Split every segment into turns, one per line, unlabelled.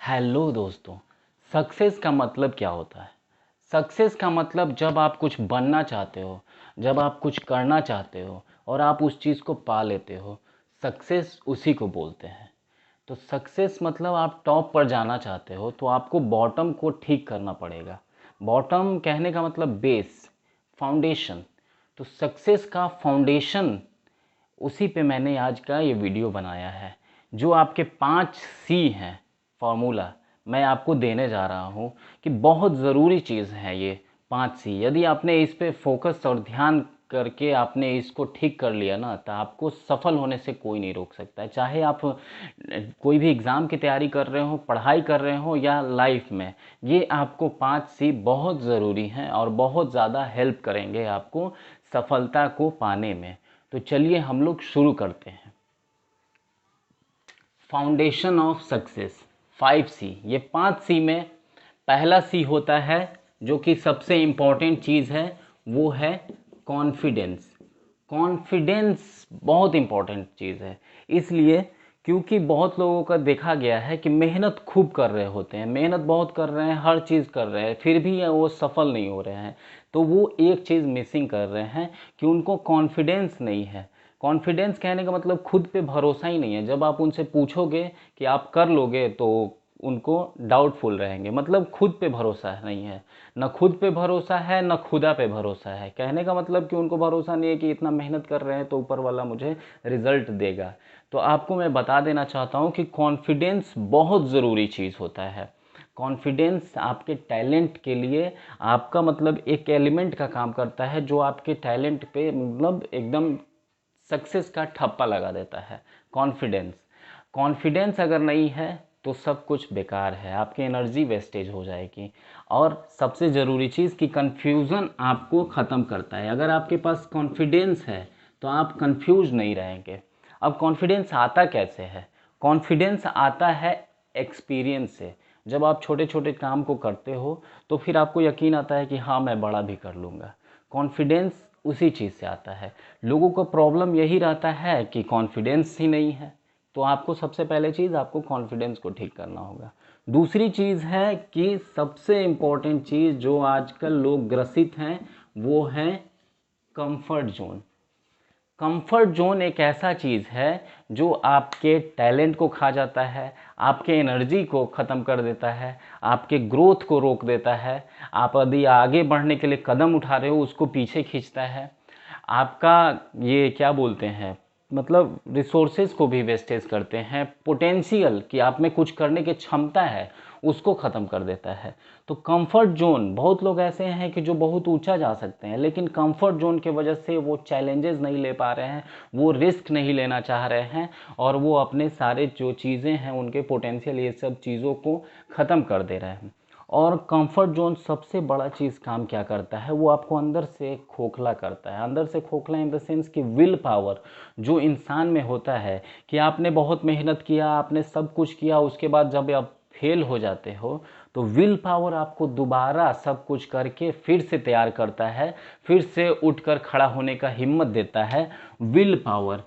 Hello दोस्तों। Success का मतलब क्या होता है? सक्सेस का मतलब जब आप कुछ बनना चाहते हो, जब आप कुछ करना चाहते हो और आप उस चीज़ को पा लेते हो, सक्सेस उसी को बोलते हैं। तो सक्सेस मतलब आप टॉप पर जाना चाहते हो तो आपको बॉटम को ठीक करना पड़ेगा। बॉटम कहने का मतलब बेस, फाउंडेशन। तो सक्सेस का फाउंडेशन, उसी पे मैंने आज का ये वीडियो बनाया है। जो आपके 5C हैं, फार्मूला मैं आपको देने जा रहा हूँ कि बहुत ज़रूरी चीज़ है ये 5C। यदि आपने इस पे फोकस और ध्यान करके आपने इसको ठीक कर लिया ना, तो आपको सफल होने से कोई नहीं रोक सकता है। चाहे आप कोई भी एग्ज़ाम की तैयारी कर रहे हो, पढ़ाई कर रहे हो या लाइफ में, ये आपको 5C बहुत ज़रूरी हैं और बहुत ज़्यादा हेल्प करेंगे आपको सफलता को पाने में। तो चलिए हम लोग शुरू करते हैं। Foundation of success 5C। ये 5C में पहला C होता है जो कि सबसे इम्पॉर्टेंट चीज़ है, वो है कॉन्फिडेंस। कॉन्फिडेंस बहुत इम्पॉर्टेंट चीज़ है, इसलिए क्योंकि बहुत लोगों का देखा गया है कि मेहनत खूब कर रहे होते हैं, मेहनत बहुत कर रहे हैं, हर चीज़ कर रहे हैं, फिर भी वो सफल नहीं हो रहे हैं। तो वो एक चीज़ मिसिंग कर रहे हैं कि उनको कॉन्फिडेंस नहीं है। कॉन्फिडेंस कहने का मतलब खुद पे भरोसा ही नहीं है। जब आप उनसे पूछोगे कि आप कर लोगे तो उनको डाउटफुल रहेंगे, मतलब खुद पे भरोसा नहीं है। न खुद पे भरोसा है, न खुदा पे भरोसा है। कहने का मतलब कि उनको भरोसा नहीं है कि इतना मेहनत कर रहे हैं तो ऊपर वाला मुझे रिजल्ट देगा। तो आपको मैं बता देना चाहता हूँ कि कॉन्फिडेंस बहुत ज़रूरी चीज़ होता है। कॉन्फिडेंस आपके टैलेंट के लिए, आपका मतलब एक एलिमेंट का काम करता है जो आपके टैलेंट पे मतलब एकदम सक्सेस का ठप्पा लगा देता है। कॉन्फिडेंस, कॉन्फिडेंस अगर नहीं है तो सब कुछ बेकार है, आपकी एनर्जी वेस्टेज हो जाएगी। और सबसे ज़रूरी चीज़ कि कन्फ्यूज़न आपको ख़त्म करता है। अगर आपके पास कॉन्फिडेंस है तो आप कन्फ्यूज नहीं रहेंगे। अब कॉन्फिडेंस आता कैसे है? कॉन्फिडेंस आता है एक्सपीरियंस से। जब आप छोटे छोटे काम को करते हो तो फिर आपको यकीन आता है कि हाँ, मैं बड़ा भी कर लूँगा। कॉन्फिडेंस उसी चीज़ से आता है। लोगों का प्रॉब्लम यही रहता है कि कॉन्फिडेंस ही नहीं है। तो आपको सबसे पहले चीज़, आपको कॉन्फिडेंस को ठीक करना होगा। दूसरी चीज़ है कि सबसे इम्पोर्टेंट चीज़ जो आजकल लोग ग्रसित हैं, वो है कंफर्ट जोन। कंफर्ट जोन एक ऐसा चीज़ है जो आपके टैलेंट को खा जाता है, आपके एनर्जी को ख़त्म कर देता है, आपके ग्रोथ को रोक देता है। आप यदि आगे बढ़ने के लिए कदम उठा रहे हो, उसको पीछे खींचता है। आपका ये क्या बोलते हैं, मतलब रिसोर्सेज को भी वेस्टेज करते हैं। पोटेंशियल कि आप में कुछ करने की क्षमता है, उसको ख़त्म कर देता है। तो कंफर्ट जोन, बहुत लोग ऐसे हैं कि जो बहुत ऊंचा जा सकते हैं, लेकिन कंफर्ट जोन की वजह से वो चैलेंजेस नहीं ले पा रहे हैं, वो रिस्क नहीं लेना चाह रहे हैं और वो अपने सारे जो चीज़ें हैं, उनके पोटेंशियल, ये सब चीज़ों को ख़त्म कर दे रहे हैं। और कंफर्ट जोन सबसे बड़ा चीज़ काम क्या करता है, वो आपको अंदर से खोखला करता है। अंदर से खोखला इन द सेंस कि विल पावर जो इंसान में होता है, कि आपने बहुत मेहनत किया, आपने सब कुछ किया, उसके बाद जब आप फेल हो जाते हो तो विल पावर आपको दोबारा सब कुछ करके फिर से तैयार करता है, फिर से उठकर खड़ा होने का हिम्मत देता है, विल पावर।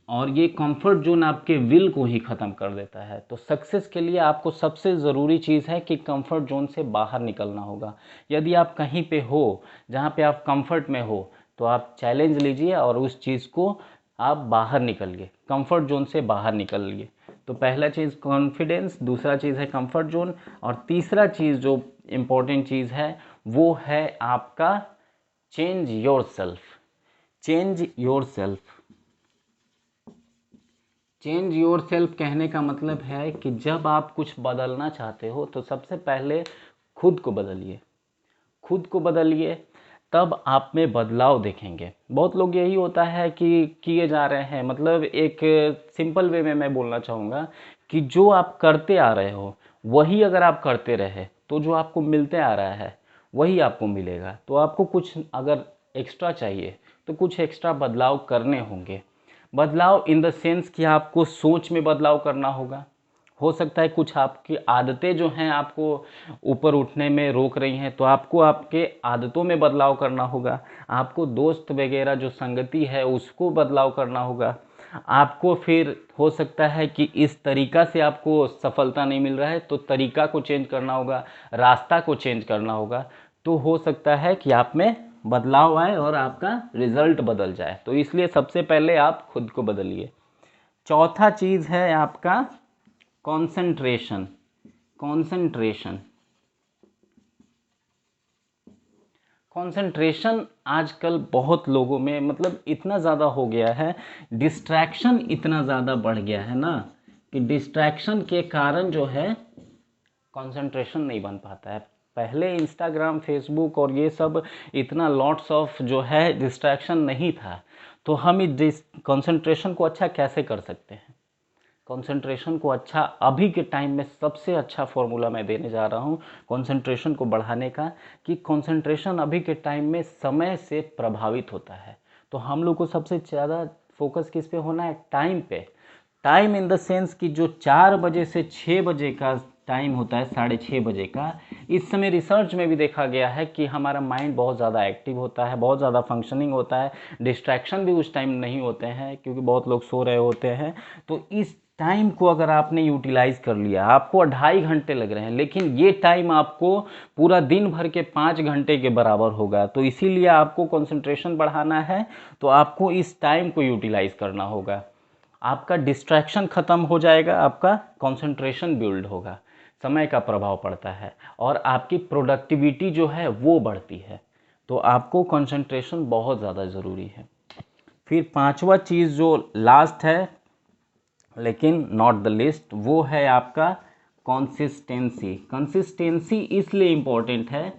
और ये कंफर्ट जोन आपके विल को ही ख़त्म कर देता है। तो सक्सेस के लिए आपको सबसे ज़रूरी चीज़ है कि कंफर्ट जोन से बाहर निकलना होगा। यदि आप कहीं पे हो जहाँ पे आप कंफर्ट में हो, तो आप चैलेंज लीजिए और उस चीज़ को आप बाहर निकलिए, कंफर्ट जोन से बाहर निकलिए। तो पहला चीज़ कॉन्फिडेंस, दूसरा चीज़ है कंफर्ट जोन, और तीसरा चीज़ जो इम्पोर्टेंट चीज़ है वो है आपका change your self. Change your self, change your self कहने का मतलब है कि जब आप कुछ बदलना चाहते हो तो सबसे पहले खुद को बदलिए। खुद को बदलिए, तब आप में बदलाव देखेंगे। बहुत लोग यही होता है कि किए जा रहे हैं, मतलब एक सिंपल वे में मैं बोलना चाहूँगा कि जो आप करते आ रहे हो वही अगर आप करते रहे तो जो आपको मिलते आ रहा है वही आपको मिलेगा। तो आपको कुछ अगर एक्स्ट्रा चाहिए तो कुछ एक्स्ट्रा बदलाव करने होंगे। बदलाव इन द सेंस कि आपको सोच में बदलाव करना होगा। हो सकता है कुछ आपकी आदतें जो हैं आपको ऊपर उठने में रोक रही हैं, तो आपको आपके आदतों में बदलाव करना होगा। आपको दोस्त वगैरह जो संगति है उसको बदलाव करना होगा। आपको फिर हो सकता है कि इस तरीका से आपको सफलता नहीं मिल रहा है, तो तरीका को चेंज करना होगा, रास्ता को चेंज करना होगा। तो हो सकता है कि आप में बदलाव आए और आपका रिजल्ट बदल जाए। तो इसलिए सबसे पहले आप खुद को बदलिए। चौथा चीज़ है आपका कंसंट्रेशन। कंसंट्रेशन कंसंट्रेशन आजकल बहुत लोगों में मतलब इतना ज़्यादा हो गया है, डिस्ट्रैक्शन इतना ज़्यादा बढ़ गया है ना, कि डिस्ट्रैक्शन के कारण जो है कंसंट्रेशन नहीं बन पाता है। पहले इंस्टाग्राम, फेसबुक और ये सब इतना लॉट्स ऑफ जो है डिस्ट्रैक्शन नहीं था, तो हम इस कंसंट्रेशन को अच्छा कैसे कर सकते हैं। कंसंट्रेशन को अच्छा अभी के टाइम में सबसे अच्छा फॉर्मूला मैं देने जा रहा हूँ कंसंट्रेशन को बढ़ाने का, कि कंसंट्रेशन अभी के टाइम में समय से प्रभावित होता है। तो हम लोग को सबसे ज़्यादा फोकस किस पे होना है, टाइम पे। टाइम इन द सेंस कि जो 4 बजे से 6 बजे का टाइम होता है, 6:30 बजे का, इस समय रिसर्च में भी देखा गया है कि हमारा माइंड बहुत ज़्यादा एक्टिव होता है, बहुत ज़्यादा फंक्शनिंग होता है, डिस्ट्रैक्शन भी उस टाइम नहीं होते हैं क्योंकि बहुत लोग सो रहे होते हैं। तो इस टाइम को अगर आपने यूटिलाइज कर लिया, आपको 2.5 घंटे लग रहे हैं, लेकिन ये टाइम आपको पूरा दिन भर के 5 घंटे के बराबर होगा। तो इसीलिए आपको कंसंट्रेशन बढ़ाना है, तो आपको इस टाइम को यूटिलाइज करना होगा। आपका डिस्ट्रैक्शन ख़त्म हो जाएगा, आपका कंसंट्रेशन बिल्ड होगा, समय का प्रभाव पड़ता है और आपकी प्रोडक्टिविटी जो है वो बढ़ती है। तो आपको कंसंट्रेशन बहुत ज़्यादा ज़रूरी है। फिर पांचवा चीज़ जो लास्ट है लेकिन नॉट द लिस्ट, वो है आपका कंसिस्टेंसी। कंसिस्टेंसी इसलिए इम्पोर्टेंट है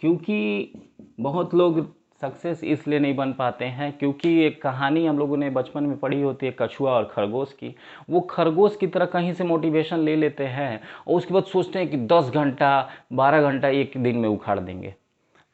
क्योंकि बहुत लोग सक्सेस इसलिए नहीं बन पाते हैं क्योंकि एक कहानी हम लोगों ने बचपन में पढ़ी होती है कछुआ और खरगोश की। वो खरगोश की तरह कहीं से मोटिवेशन ले लेते हैं और उसके बाद सोचते हैं कि 10 घंटा 12 घंटा एक दिन में उखाड़ देंगे।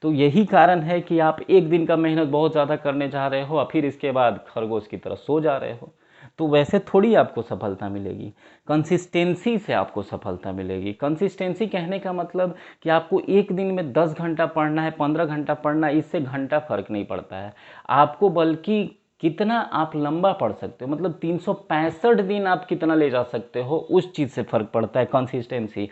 तो यही कारण है कि आप एक दिन का मेहनत बहुत ज़्यादा करने जा रहे हो और फिर इसके बाद खरगोश की तरह सो जा रहे हो। तो वैसे थोड़ी आपको सफलता मिलेगी, कंसिस्टेंसी से आपको सफलता मिलेगी। कंसिस्टेंसी कहने का मतलब कि आपको एक दिन में 10 घंटा पढ़ना है, 15 घंटा पढ़ना है, इससे घंटा फर्क नहीं पड़ता है आपको, बल्कि कितना आप लंबा पढ़ सकते हो, मतलब 365 दिन आप कितना ले जा सकते हो, उस चीज़ से फ़र्क पड़ता है कंसिस्टेंसी।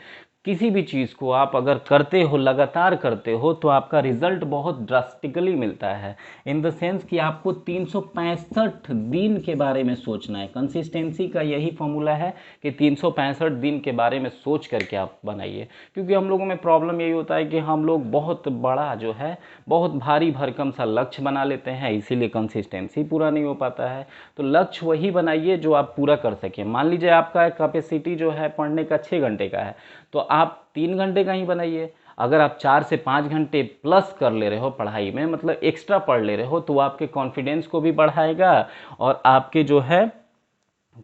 किसी भी चीज़ को आप अगर करते हो, लगातार करते हो, तो आपका रिजल्ट बहुत ड्रास्टिकली मिलता है। इन द सेंस कि आपको 365 दिन के बारे में सोचना है। कंसिस्टेंसी का यही फॉर्मूला है कि 365 दिन के बारे में सोच करके आप बनाइए। क्योंकि हम लोगों में प्रॉब्लम यही होता है कि हम लोग बहुत बड़ा जो है, बहुत भारी भरकम सा लक्ष्य बना लेते हैं, इसीलिए कंसिस्टेंसी पूरा नहीं हो पाता है। तो लक्ष्य वही बनाइए जो आप पूरा कर सकें। मान लीजिए आपका कैपेसिटी जो है पढ़ने का 6 घंटे का है, तो आप 3 घंटे का ही बनाइए। अगर आप 4 से 5 घंटे प्लस कर ले रहे हो पढ़ाई में, मतलब एक्स्ट्रा पढ़ ले रहे हो, तो आपके कॉन्फिडेंस को भी बढ़ाएगा और आपके जो है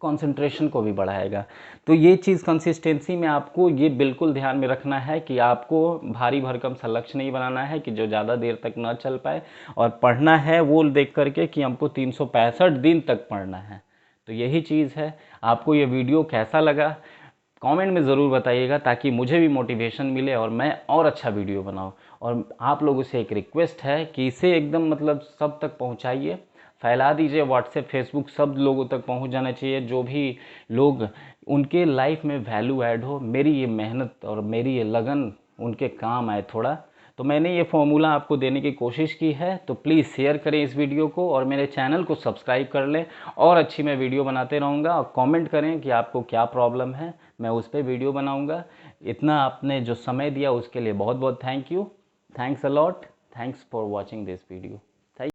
कंसंट्रेशन को भी बढ़ाएगा। तो ये चीज़ कंसिस्टेंसी में आपको ये बिल्कुल ध्यान में रखना है कि आपको भारी भरकम सा लक्ष्य नहीं बनाना है कि जो ज़्यादा देर तक ना चल पाए, और पढ़ना है वो देख करके कि हमको 365 दिन तक पढ़ना है। तो यही चीज़ है। आपको ये वीडियो कैसा लगा कमेंट में ज़रूर बताइएगा, ताकि मुझे भी मोटिवेशन मिले और मैं और अच्छा वीडियो बनाऊं। और आप लोगों से एक रिक्वेस्ट है कि इसे एकदम मतलब सब तक पहुंचाइए, फैला दीजिए, व्हाट्सएप फेसबुक सब लोगों तक पहुंच जाना चाहिए, जो भी लोग उनके लाइफ में वैल्यू ऐड हो, मेरी ये मेहनत और मेरी ये लगन उनके काम आए थोड़ा। तो मैंने ये फॉर्मूला आपको देने की कोशिश की है। तो प्लीज़ शेयर करें इस वीडियो को और मेरे चैनल को सब्सक्राइब कर लें, और अच्छी मैं वीडियो बनाते रहूँगा। और कमेंट करें कि आपको क्या प्रॉब्लम है, मैं उस पर वीडियो बनाऊँगा। इतना आपने जो समय दिया उसके लिए बहुत बहुत thank you. Thanks a lot. Thanks for watching this video.